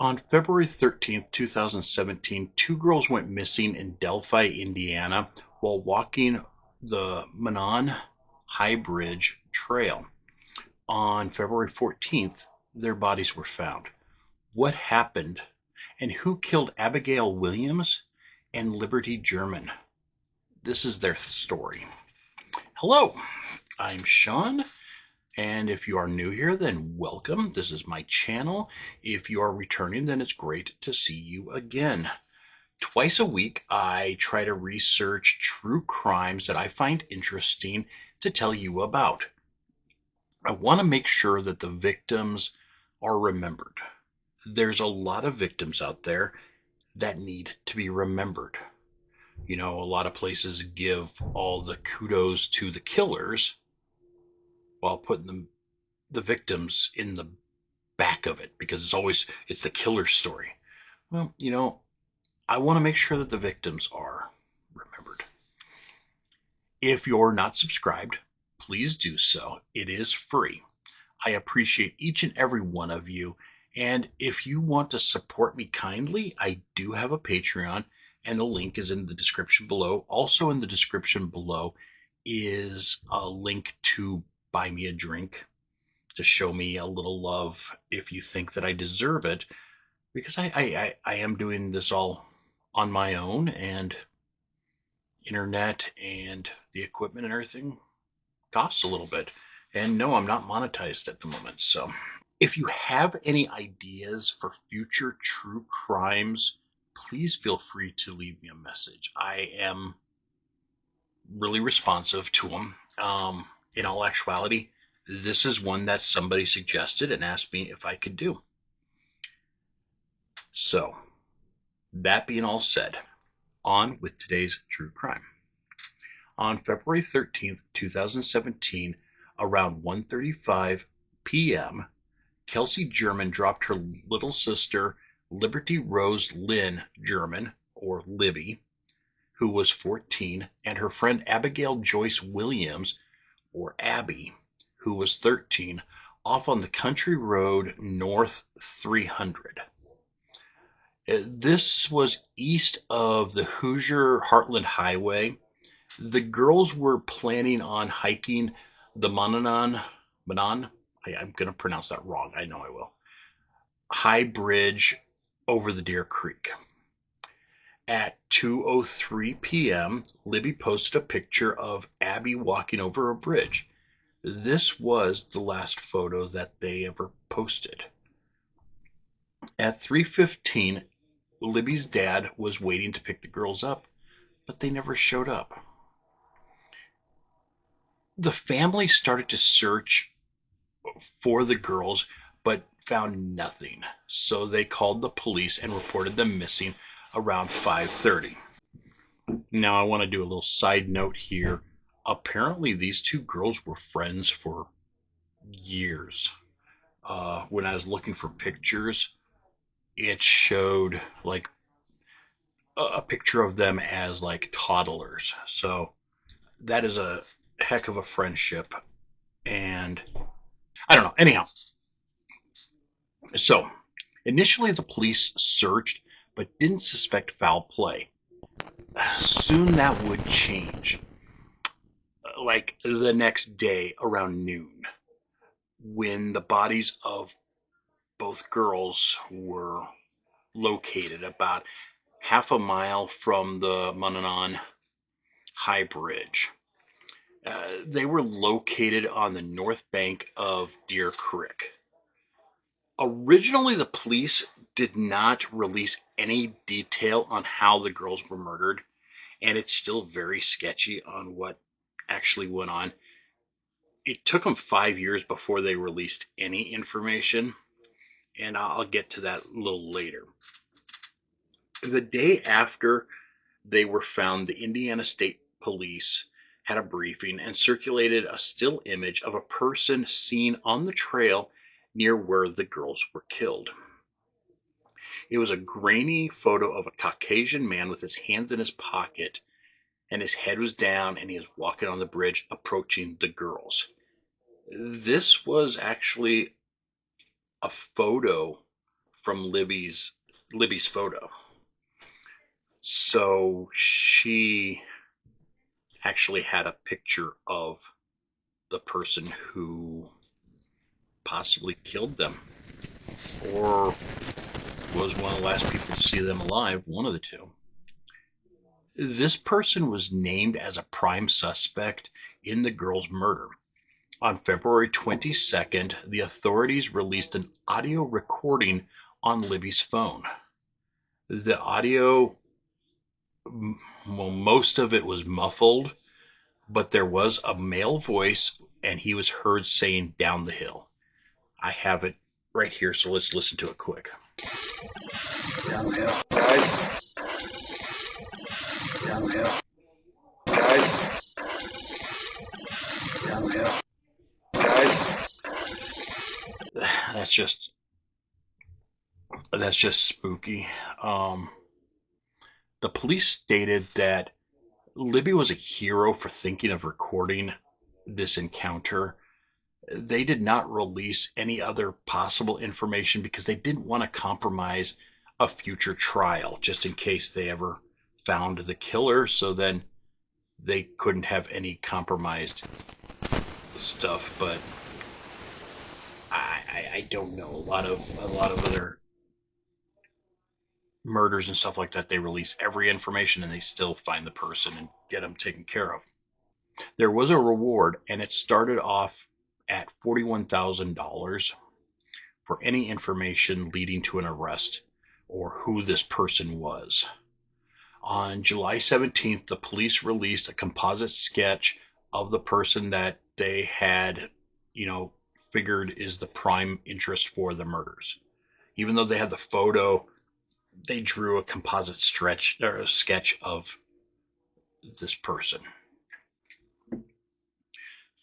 On February 13th, 2017, two girls went missing in Delphi, Indiana, while walking the Manon High Bridge Trail. On February 14th, their bodies were found. What happened, and who killed Abigail Williams and Liberty German? This is their story. Hello, I'm Sean. And if you are new here, then welcome. This is my channel. If you are returning, then it's great to see you again. Twice a week, I try to research true crimes that I find interesting to tell you about. I want to make sure that the victims are remembered. There's a lot of victims out there that need to be remembered. You know, a lot of places give all the kudos to the killers while putting the victims in the back of it because it's the killer story. Well, you know, I want to make sure that the victims are remembered. If you're not subscribed, please do so. It is free. I appreciate each and every one of you. And if you want to support me kindly, I do have a Patreon, and the link is in the description below. Also in the description below is a link to buy me a drink to show me a little love if you think that I deserve it, because I am doing this all on my own, and internet and the equipment and everything costs a little bit. And no, I'm not monetized at the moment. So if you have any ideas for future true crimes, please feel free to leave me a message. I am really responsive to them. In all actuality, this is one that somebody suggested and asked me if I could do. So, that being all said, on with today's true crime. On February 13th, 2017, around 1:35 p.m., Kelsey German dropped her little sister, Liberty Rose Lynn German, or Libby, who was 14, and her friend Abigail Joyce Williams, or Abby, who was 13, off on the country road North 300. This was east of the Hoosier Heartland Highway. The girls were planning on hiking the Manon, I'm going to pronounce that wrong, I know I will, High Bridge over the Deer Creek. At 2:03 p.m., Libby posted a picture of Abby walking over a bridge. This was the last photo that they ever posted. At 3:15, Libby's dad was waiting to pick the girls up, but they never showed up. The family started to search for the girls, but found nothing. So they called the police and reported them missing around 5:30. Now I want to do a little side note here. Apparently these two girls were friends for years. When I was looking for pictures, it showed like a picture of them as like toddlers. So that is a heck of a friendship. And I don't know. Anyhow, so initially the police searched but didn't suspect foul play. Soon that would change. Like the next day around noon, when the bodies of both girls were located about half a mile from the Manon High Bridge. They were located on the north bank of Deer Creek. Originally, the police did not release any detail on how the girls were murdered, and it's still very sketchy on what actually went on. It took them 5 years before they released any information, and I'll get to that a little later. The day after they were found, the Indiana State Police had a briefing and circulated a still image of a person seen on the trail near where the girls were killed. It was a grainy photo of a Caucasian man with his hands in his pocket, and his head was down, and he was walking on the bridge approaching the girls. This was actually a photo from Libby's photo. So she actually had a picture of the person who possibly killed them, or was one of the last people to see them alive, one of the two. This person was named as a prime suspect in the girl's murder. On February 22nd, the authorities released an audio recording on Libby's phone. The audio, well, most of it was muffled, but there was a male voice, and he was heard saying "down the hill." I have it right here, so let's listen to it quick. Down the hill, guys. Down the hill, guys. Down the hill, guys. That's just spooky. The police stated that Libby was a hero for thinking of recording this encounter. They did not release any other possible information because they didn't want to compromise a future trial, just in case they ever found the killer, so then they couldn't have any compromised stuff. But I don't know. A lot of other murders and stuff like that, they release every information and they still find the person and get them taken care of. There was a reward, and it started off at $41,000 for any information leading to an arrest or who this person was. On July 17th, the police released a composite sketch of the person that they had, figured is the prime interest for the murders. Even though they had the photo, they drew a composite sketch of this person.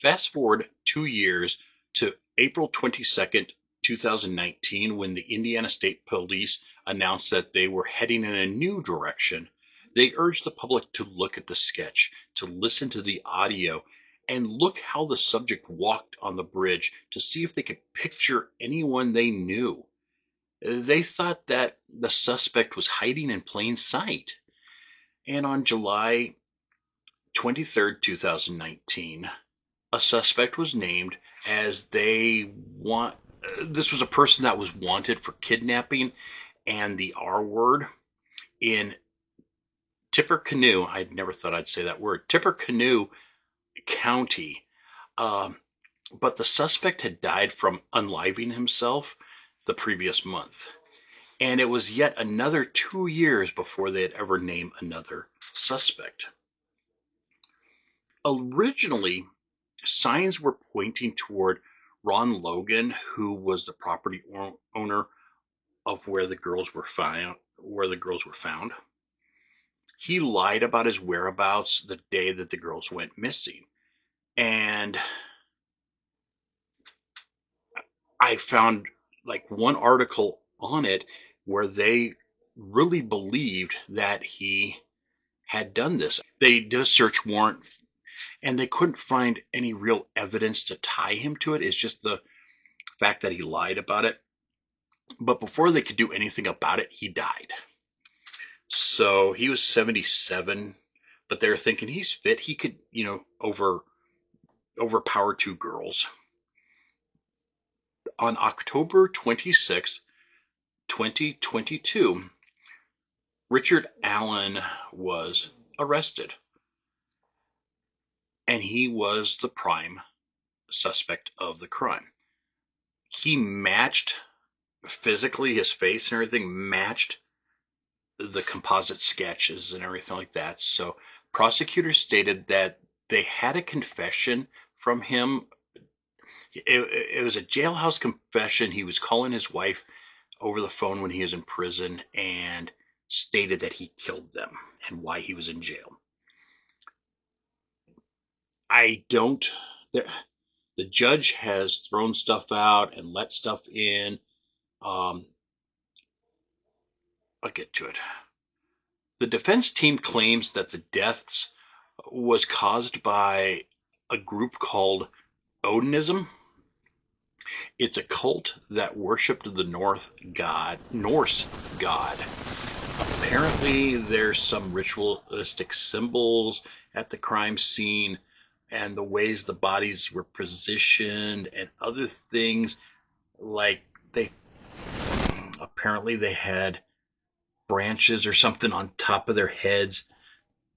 Fast forward 2 years to April 22nd, 2019, when the Indiana State Police announced that they were heading in a new direction. They urged the public to look at the sketch, to listen to the audio, and look how the subject walked on the bridge to see if they could picture anyone they knew. They thought that the suspect was hiding in plain sight. And on July 23rd, 2019, a suspect was named as this was a person that was wanted for kidnapping and the R word in Tippecanoe. I never thought I'd say that word. Tippecanoe County. But the suspect had died from unaliving himself the previous month. And it was yet another 2 years before they had ever named another suspect. Originally, signs were pointing toward Ron Logan, who was the property owner of where the girls were found. He lied about his whereabouts the day that the girls went missing. And I found like one article on it where they really believed that he had done this. They did a search warrant and they couldn't find any real evidence to tie him to it. It's just the fact that he lied about it. But before they could do anything about it, he died. So he was 77, but they were thinking he's fit. He could, overpower two girls. On October 26, 2022, Richard Allen was arrested. And he was the prime suspect of the crime. He matched physically, his face and everything matched the composite sketches and everything like that. So prosecutors stated that they had a confession from him. It was a jailhouse confession. He was calling his wife over the phone when he was in prison and stated that he killed them and why he was in jail. The judge has thrown stuff out and let stuff in. I'll get to it. The defense team claims that the deaths was caused by a group called Odinism. It's a cult that worshipped the Norse god. Apparently, there's some ritualistic symbols at the crime scene, and the ways the bodies were positioned, and other things like they apparently they had branches or something on top of their heads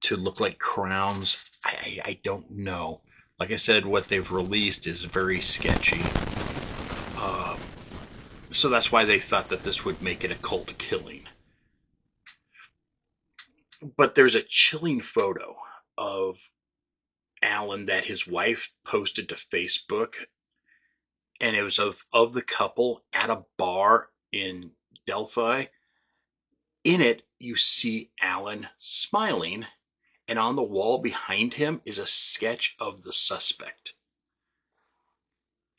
to look like crowns. I don't know. Like I said, what they've released is very sketchy. Uh, so that's why they thought that this would make it a cult killing. But there's a chilling photo of Alan that his wife posted to Facebook, and it was of the couple at a bar in Delphi. In it, you see Alan smiling, and on the wall behind him is a sketch of the suspect.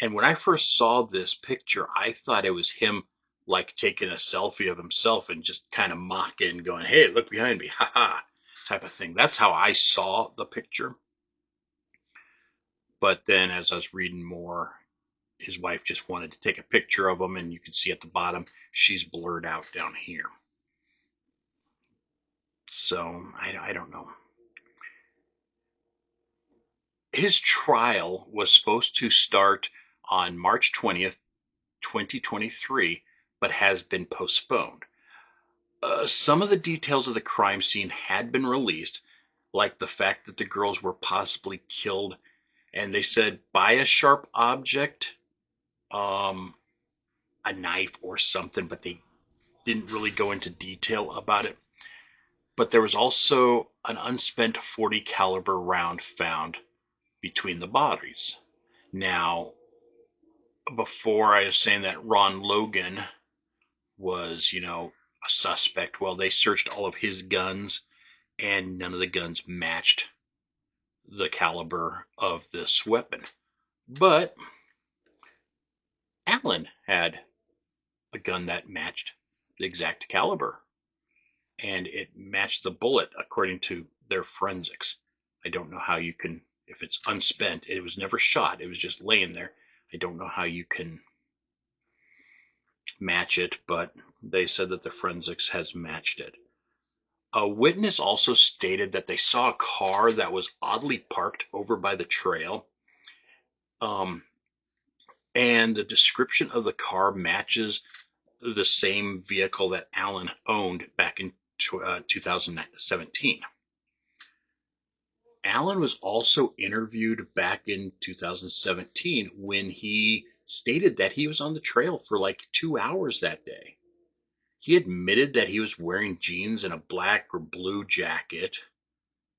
And when I first saw this picture, I thought it was him like taking a selfie of himself and just kind of mocking, going, "Hey, look behind me, haha," type of thing. That's how I saw the picture. But then as I was reading more, his wife just wanted to take a picture of him, and you can see at the bottom, she's blurred out down here. So I don't know. His trial was supposed to start on March 20th, 2023, but has been postponed. Some of the details of the crime scene had been released, like the fact that the girls were possibly killed, and they said by a sharp object, um, a knife or something, but they didn't really go into detail about it. But there was also an unspent 40 caliber round found between the bodies. Now, before I was saying that Ron Logan was, a suspect. Well, they searched all of his guns, and none of the guns matched the caliber of this weapon. But Allen had a gun that matched the exact caliber, and it matched the bullet according to their forensics. I don't know how you can, if it's unspent, it was never shot, it was just laying there. I don't know how you can match it, but they said that the forensics has matched it. A witness also stated that they saw a car that was oddly parked over by the trail. Um, and the description of the car matches the same vehicle that Allen owned back in 2017. Allen was also interviewed back in 2017 when he stated that he was on the trail for like 2 hours that day. He admitted that he was wearing jeans and a black or blue jacket,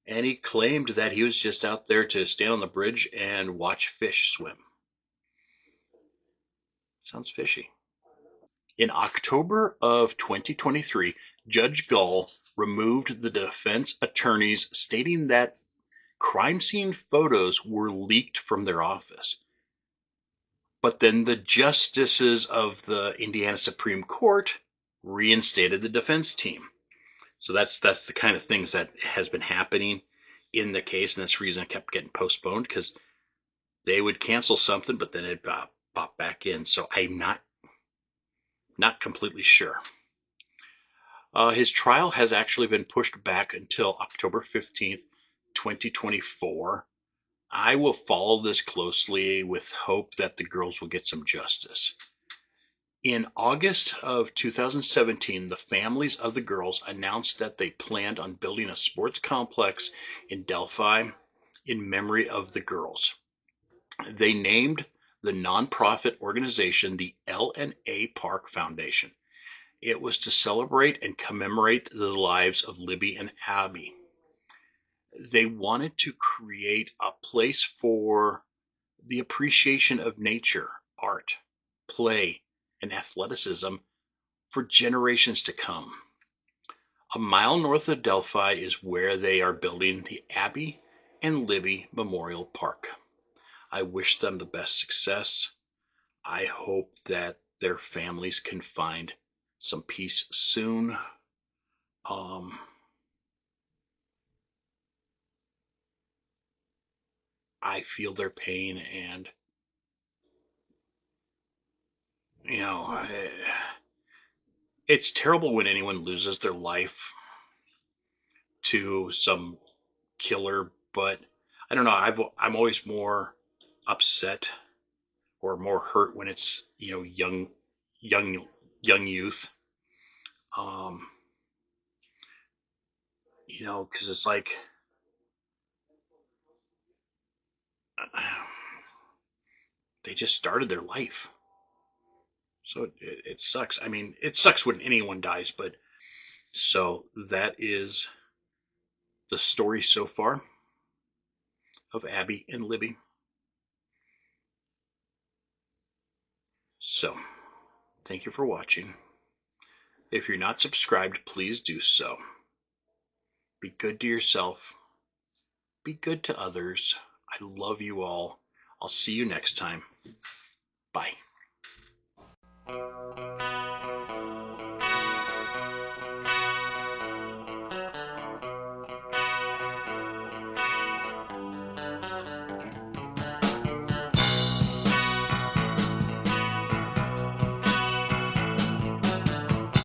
and he claimed that he was just out there to stand on the bridge and watch fish swim. Sounds fishy. In October of 2023, Judge Gull removed the defense attorneys, stating that crime scene photos were leaked from their office. But then the justices of the Indiana Supreme Court reinstated the defense team. So that's the kind of things that has been happening in the case, and that's the reason it kept getting postponed, because they would cancel something, but then it popped back in. So I'm not completely sure. His trial has actually been pushed back until October 15th, 2024. I will follow this closely with hope that the girls will get some justice. In August of 2017, the families of the girls announced that they planned on building a sports complex in Delphi in memory of the girls. They named the nonprofit organization the L&A Park Foundation. It was to celebrate and commemorate the lives of Libby and Abby. They wanted to create a place for the appreciation of nature, art, play, and athleticism for generations to come. A mile north of Delphi is where they are building the Abby and Libby Memorial Park. I wish them the best success. I hope that their families can find some peace soon. Um, I feel their pain, and you know, it's terrible when anyone loses their life to some killer, but I don't know. I'm always more upset or more hurt when it's young, young youth. Um, because it's like they just started their life, so it sucks. I mean, it sucks when anyone dies, but so that is the story so far of Abby and Libby. So, thank you for watching. If you're not subscribed, please do so. Be good to yourself. Be good to others. I love you all. I'll see you next time. Bye.